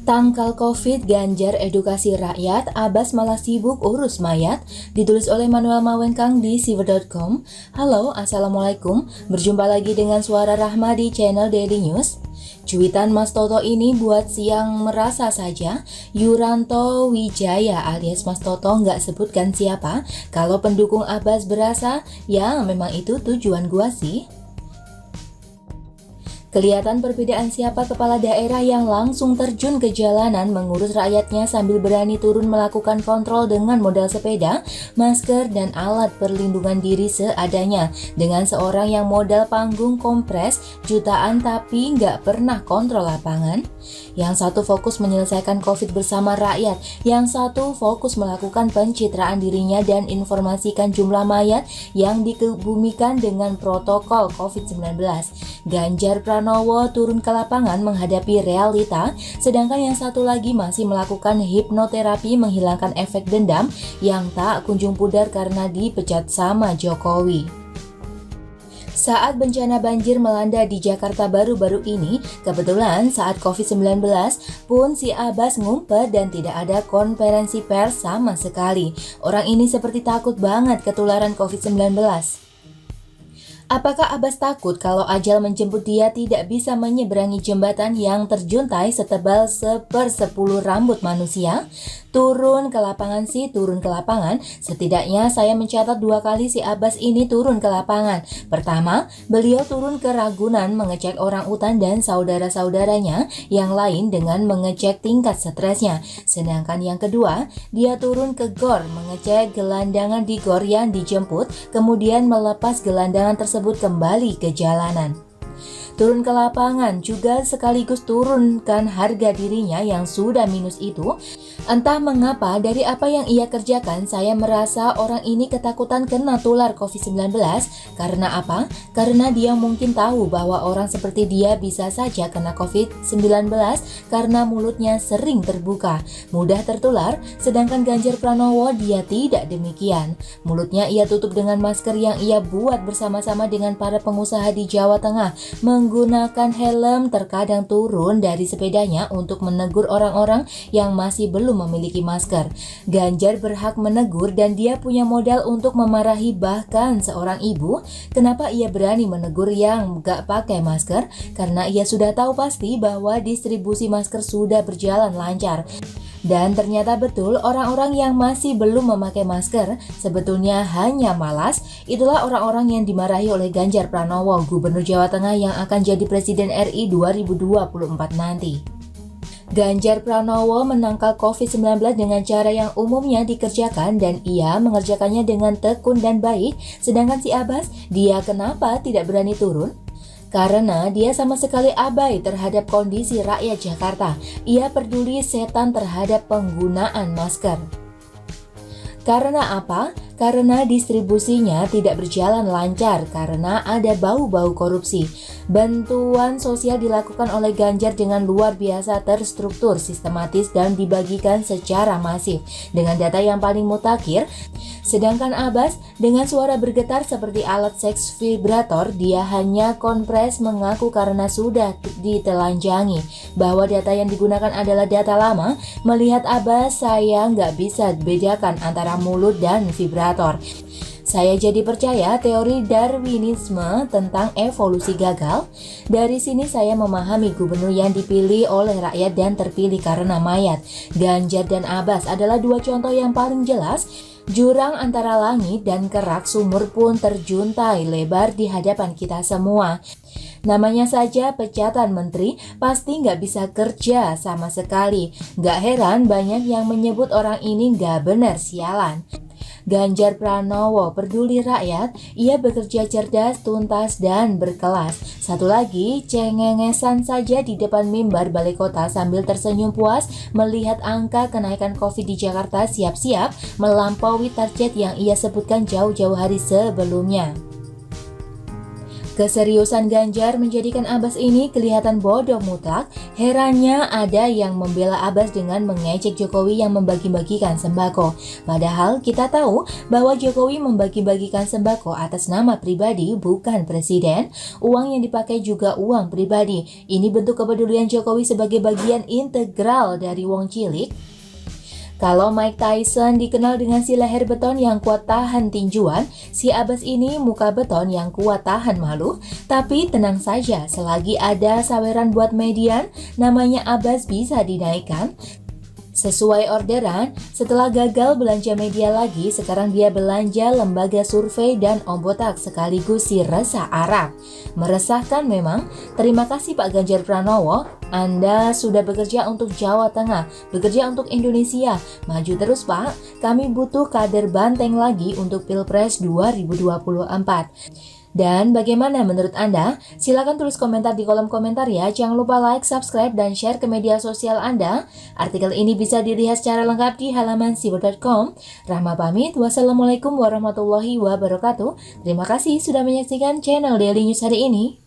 Tangkal Covid, Ganjar edukasi rakyat, Abbas malah sibuk urus mayat, ditulis oleh Manuel Mawengkang di siver.com. Halo, Assalamualaikum, berjumpa lagi dengan Suara Rahma di channel Daily News. Cuitan Mas Toto ini buat siang merasa saja. Yuranto Wijaya alias Mas Toto nggak sebutkan siapa. Kalau pendukung Abbas berasa, ya memang itu tujuan gua sih. Kelihatan perbedaan siapa kepala daerah yang langsung terjun ke jalanan mengurus rakyatnya sambil berani turun melakukan kontrol dengan modal sepeda, masker, dan alat perlindungan diri seadanya. Dengan seorang yang modal panggung kompres jutaan tapi nggak pernah kontrol lapangan. Yang satu fokus menyelesaikan COVID bersama rakyat, yang satu fokus melakukan pencitraan dirinya dan informasikan jumlah mayat yang dikebumikan dengan protokol COVID-19. Ganjar Pranowo turun ke lapangan menghadapi realita, sedangkan yang satu lagi masih melakukan hipnoterapi menghilangkan efek dendam yang tak kunjung pudar karena dipecat sama Jokowi. Saat bencana banjir melanda di Jakarta baru-baru ini, kebetulan saat COVID-19 pun si Abbas ngumpet dan tidak ada konferensi pers sama sekali. Orang ini seperti takut banget ketularan COVID-19. Apakah Abbas takut kalau ajal menjemput dia tidak bisa menyeberangi jembatan yang terjuntai setebal 1/10 rambut manusia? Turun ke lapangan sih, turun ke lapangan. Setidaknya saya mencatat 2 kali si Abbas ini turun ke lapangan. Pertama, beliau turun ke Ragunan mengecek orang utan dan saudara-saudaranya yang lain dengan mengecek tingkat stresnya. Sedangkan yang kedua, dia turun ke GOR mengecek gelandangan di GOR yang dijemput, kemudian melepas gelandangan tersebut kembali ke jalanan. Turun ke lapangan juga sekaligus turunkan harga dirinya yang sudah minus itu. Entah mengapa dari apa yang ia kerjakan saya merasa orang ini ketakutan kena tular COVID-19. Karena apa? Karena dia mungkin tahu bahwa orang seperti dia bisa saja kena COVID-19 karena mulutnya sering terbuka, mudah tertular, sedangkan Ganjar Pranowo dia tidak demikian. Mulutnya ia tutup dengan masker yang ia buat bersama-sama dengan para pengusaha di Jawa Tengah, menggunakan helm, terkadang turun dari sepedanya untuk menegur orang-orang yang masih belum memiliki masker. Ganjar berhak menegur dan dia punya modal untuk memarahi bahkan seorang ibu. Kenapa ia berani menegur yang gak pakai masker? Karena ia sudah tahu pasti bahwa distribusi masker sudah berjalan lancar. Dan ternyata betul orang-orang yang masih belum memakai masker sebetulnya hanya malas. Itulah orang-orang yang dimarahi oleh Ganjar Pranowo, Gubernur Jawa Tengah yang akan jadi Presiden RI 2024 nanti. Ganjar Pranowo menangkal COVID-19 dengan cara yang umumnya dikerjakan dan ia mengerjakannya dengan tekun dan baik. Sedangkan si Abbas, dia kenapa tidak berani turun? Karena dia sama sekali abai terhadap kondisi rakyat Jakarta. Ia peduli setan terhadap penggunaan masker. Karena apa? Karena distribusinya tidak berjalan lancar karena ada bau-bau korupsi. Bantuan sosial dilakukan oleh Ganjar dengan luar biasa terstruktur, sistematis, dan dibagikan secara masif dengan data yang paling mutakhir. Sedangkan Abbas dengan suara bergetar seperti alat seks vibrator, dia hanya konfres mengaku karena sudah ditelanjangi bahwa data yang digunakan adalah data lama. Melihat Abbas, saya nggak bisa bedakan antara mulut dan vibrator. Saya jadi percaya teori Darwinisme tentang evolusi gagal. Dari sini saya memahami gubernur yang dipilih oleh rakyat dan terpilih karena mayat. Ganjar dan Abbas adalah 2 contoh yang paling jelas. Jurang antara langit dan kerak sumur pun terjuntai lebar di hadapan kita semua. Namanya saja pecatan menteri, pasti nggak bisa kerja sama sekali. Nggak heran banyak yang menyebut orang ini nggak benar sialan. Ganjar Pranowo peduli rakyat, ia bekerja cerdas, tuntas, dan berkelas. Satu lagi, cengengesan saja di depan mimbar balai kota sambil tersenyum puas melihat angka kenaikan COVID di Jakarta siap-siap melampaui target yang ia sebutkan jauh-jauh hari sebelumnya. Keseriusan Ganjar menjadikan Abbas ini kelihatan bodoh mutlak. Herannya ada yang membela Abbas dengan mengejek Jokowi yang membagi-bagikan sembako. Padahal kita tahu bahwa Jokowi membagi-bagikan sembako atas nama pribadi, bukan presiden. Uang yang dipakai juga uang pribadi. Ini bentuk kepedulian Jokowi sebagai bagian integral dari wong cilik. Kalau Mike Tyson dikenal dengan si leher beton yang kuat tahan tinjuan, si Abbas ini muka beton yang kuat tahan malu. Tapi tenang saja, selagi ada saweran buat median, namanya Abbas bisa dinaikkan. Sesuai orderan, setelah gagal belanja media lagi, sekarang dia belanja lembaga survei dan Om Botak sekaligus si Resa Arab. Meresahkan memang. Terima kasih Pak Ganjar Pranowo, Anda sudah bekerja untuk Jawa Tengah, bekerja untuk Indonesia. Maju terus Pak, kami butuh kader banteng lagi untuk Pilpres 2024. Dan bagaimana menurut Anda? Silakan tulis komentar di kolom komentar ya. Jangan lupa like, subscribe, dan share ke media sosial Anda. Artikel ini bisa dilihat secara lengkap di halaman siber.com. Rahma pamit, wassalamualaikum warahmatullahi wabarakatuh. Terima kasih sudah menyaksikan channel Daily News hari ini.